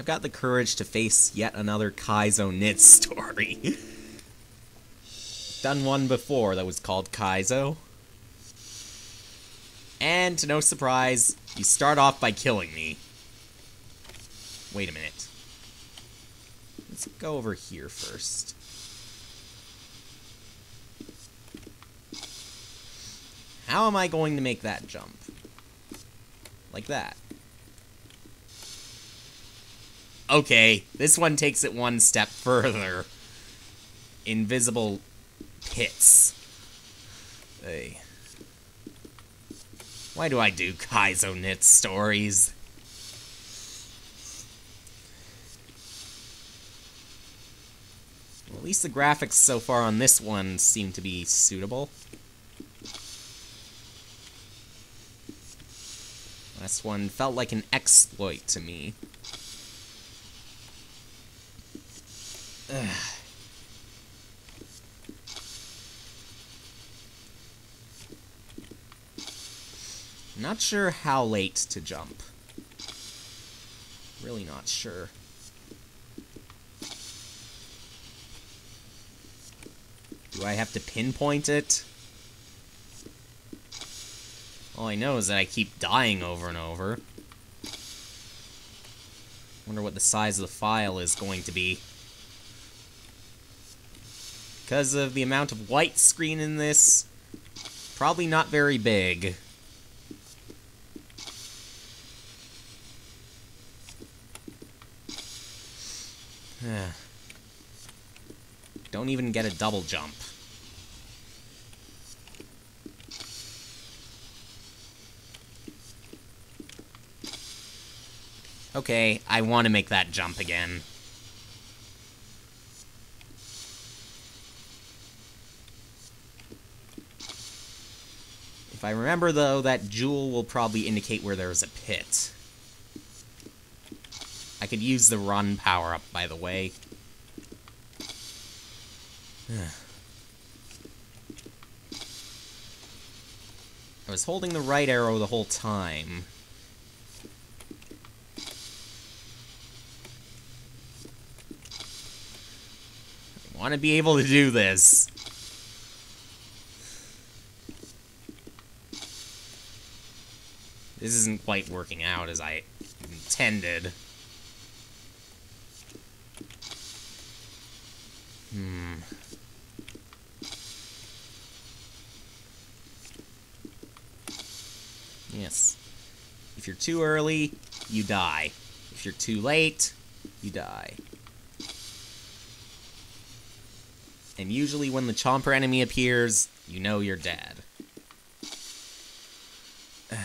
got the courage to face yet another Kaizo Knytt story. Done one before that was called Kaizo. And, to no surprise, you start off by killing me. Wait a minute. Let's go over here first. How am I going to make that jump? Like that. Okay, this one takes it one step further. Invisible pits. Hey. Why do I do Kaizo Knytt stories? Well, at least the graphics so far on this one seem to be suitable. Last one felt like an exploit to me. Ugh. Not sure how late to jump. Really not sure. Do I have to pinpoint it? All I know is that I keep dying over and over. Wonder what the size of the file is going to be. Because of the amount of white screen in this, probably not very big. Don't even get a double jump. Okay, I want to make that jump again. If I remember, though, that jewel will probably indicate where there's a pit. I could use the run power-up, by the way. I was holding the right arrow the whole time. I want to be able to do this. This isn't quite working out as I intended. Yes. If you're too early, you die. If you're too late, you die. And usually when the chomper enemy appears, you know you're dead. Ugh.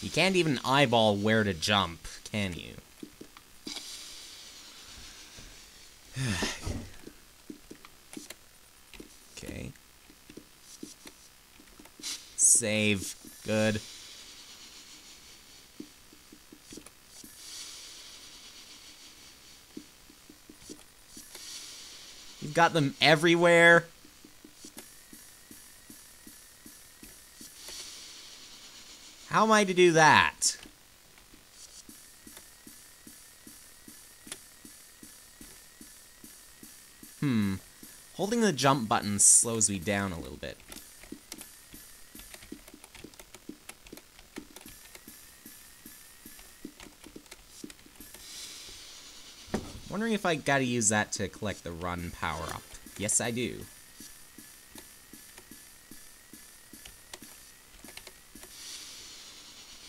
You can't even eyeball where to jump, can you? Okay. Save. Good. You've got them everywhere. How am I to do that? Holding the jump button slows me down a little bit. Wondering if I gotta use that to collect the run power-up. Yes, I do.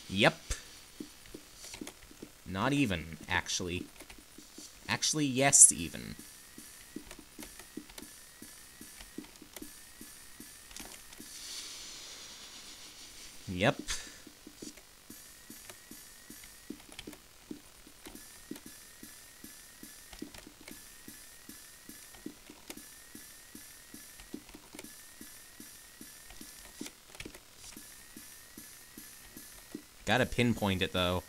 Yep. Not even, actually. Actually, yes, even. Yep. Gotta pinpoint it, though.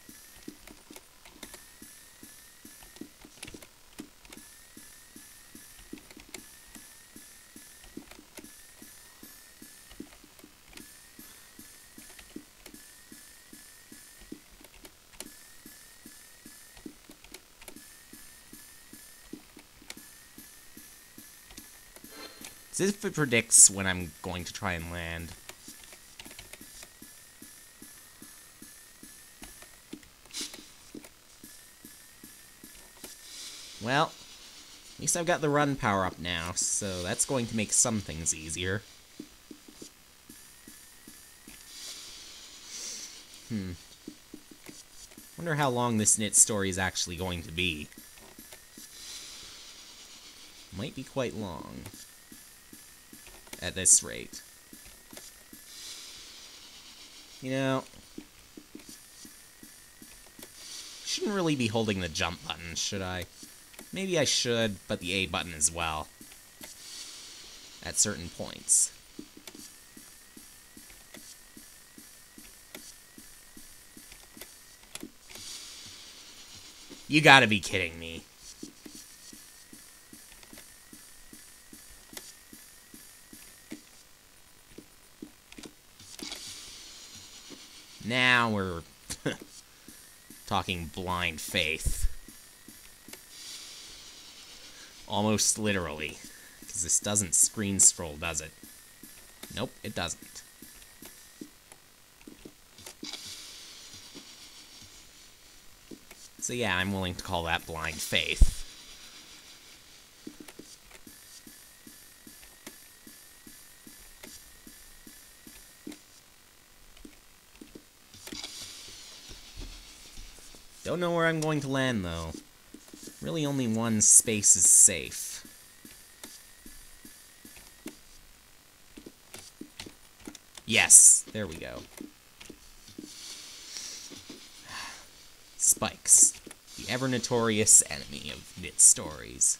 As if it predicts when I'm going to try and land. Well, at least I've got the run power up now, so that's going to make some things easier. Wonder how long this Knytt story is actually going to be. Might be quite long. At this rate. You know, shouldn't really be holding the jump button, should I? Maybe I should, but the A button as well. At certain points. You gotta be kidding me. Now we're talking blind faith. Almost literally. Because this doesn't screen scroll, does it? Nope, it doesn't. So yeah, I'm willing to call that blind faith. Don't know where I'm going to land, though. Really only one space is safe. Yes, there we go. Spikes. The ever-notorious enemy of Knytt stories.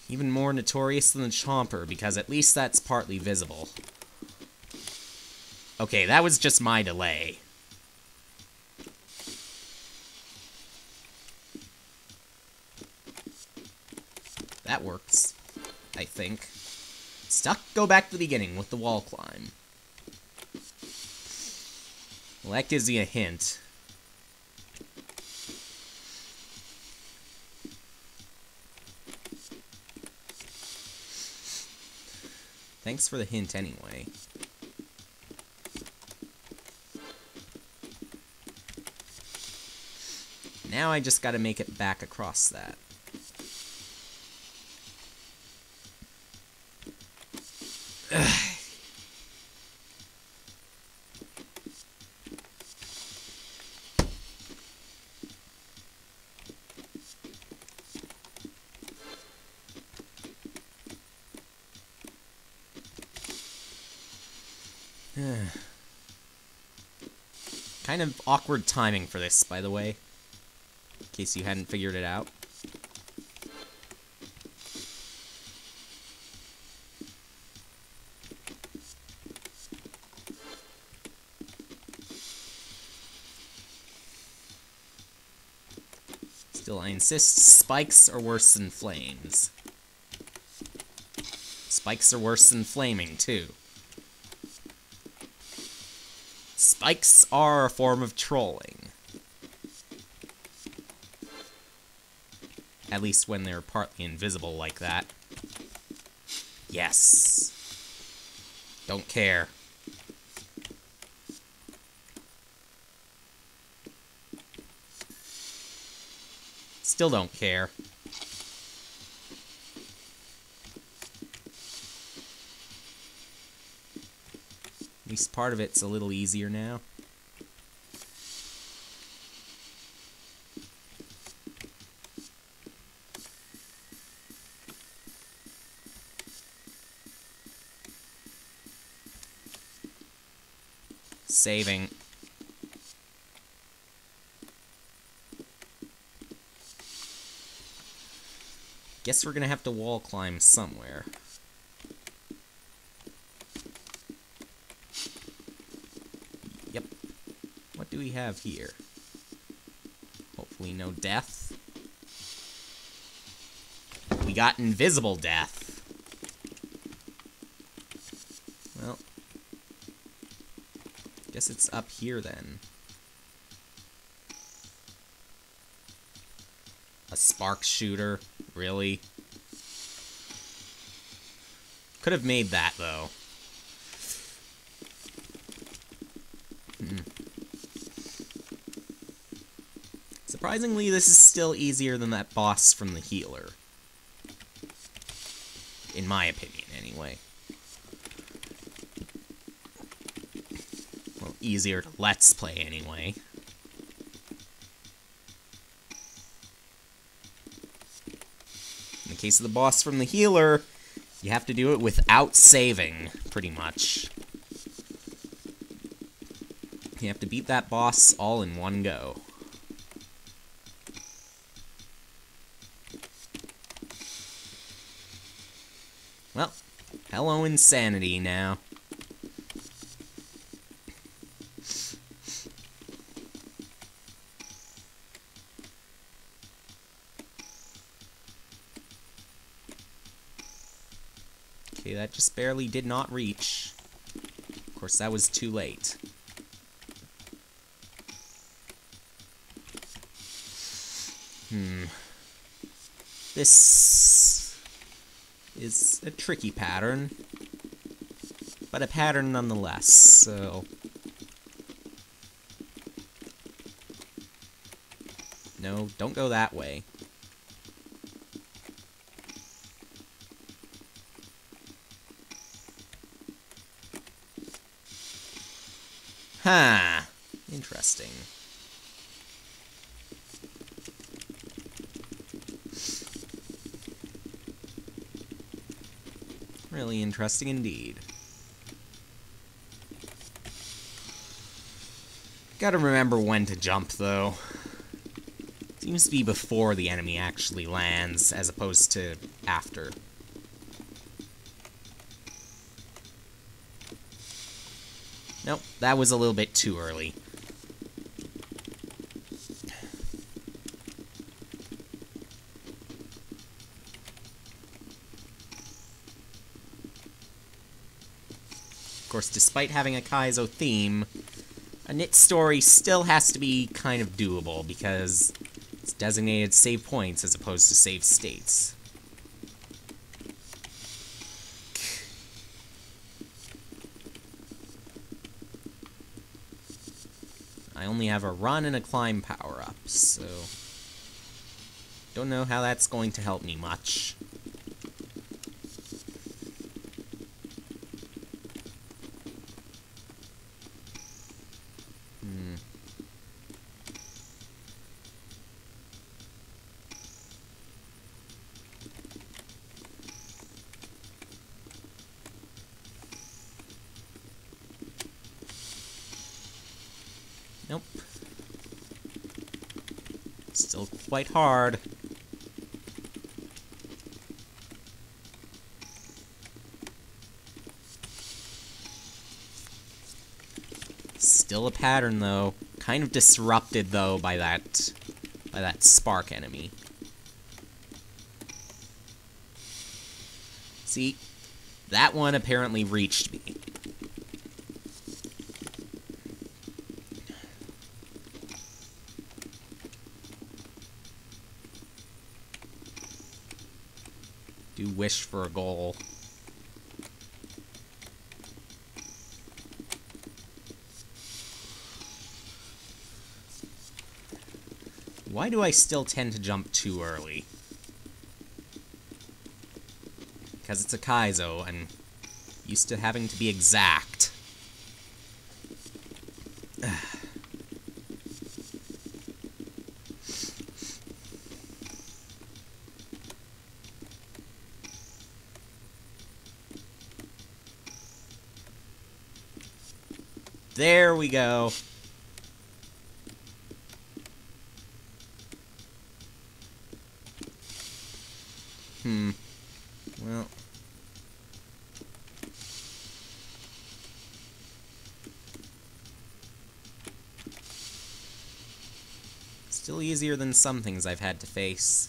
Even more notorious than the Chomper, because at least that's partly visible. Okay, that was just my delay. That works, I think. Stuck? Go back to the beginning with the wall climb. Well, that gives you a hint. Thanks for the hint anyway. Now I just gotta make it back across that. Kind of awkward timing for this, by the way. In case you hadn't figured it out. Still, I insist, spikes are worse than flames. Spikes are worse than flaming, too. Spikes are a form of trolling. At least when they're partly invisible like that. Yes. Don't care. Still don't care. At least part of it's a little easier now. Saving. Guess we're gonna have to wall climb somewhere. Yep. What do we have here? Hopefully no death. We got invisible death. Well. Guess it's up here then. A spark shooter? Really? Could have made that, though. Surprisingly, this is still easier than that boss from the healer. In my opinion, anyway. Well, easier to let's play, anyway. In the case of the boss from the healer, you have to do it without saving, pretty much. You have to beat that boss all in one go. Well, hello insanity now. Okay, that just barely did not reach. Of course, that was too late. This is a tricky pattern, but a pattern nonetheless, so... No, don't go that way. Huh. Interesting. Really interesting indeed. Gotta remember when to jump, though. Seems to be before the enemy actually lands, as opposed to after. Nope, that was a little bit too early. Of course, despite having a Kaizo theme, a Knytt story still has to be kind of doable, because it's designated save points as opposed to save states. I only have a run and a climb power-up, so... don't know how that's going to help me much. Nope. Still quite hard. Still a pattern, though. Kind of disrupted, though, by that spark enemy. See, that one apparently reached me. Do wish for a goal. Why do I still tend to jump too early? Because it's a Kaizo, and used to having to be exact. There we go. Well. Still easier than some things I've had to face.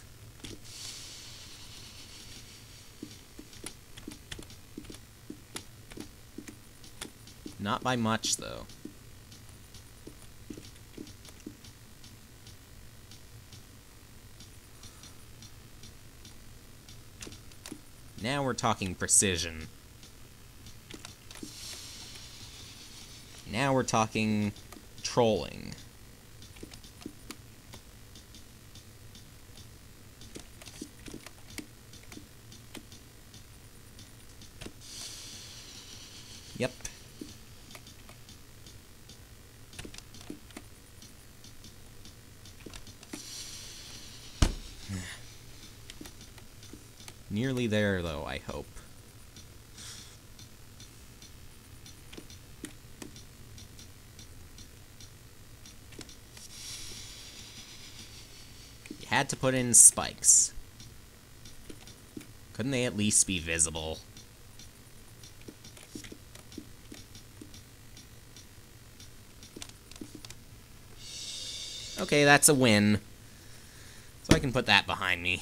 Not by much, though. Now we're talking precision. Now we're talking trolling. Yep. Nearly there, though, I hope. You had to put in spikes. Couldn't they at least be visible? Okay, that's a win. So I can put that behind me.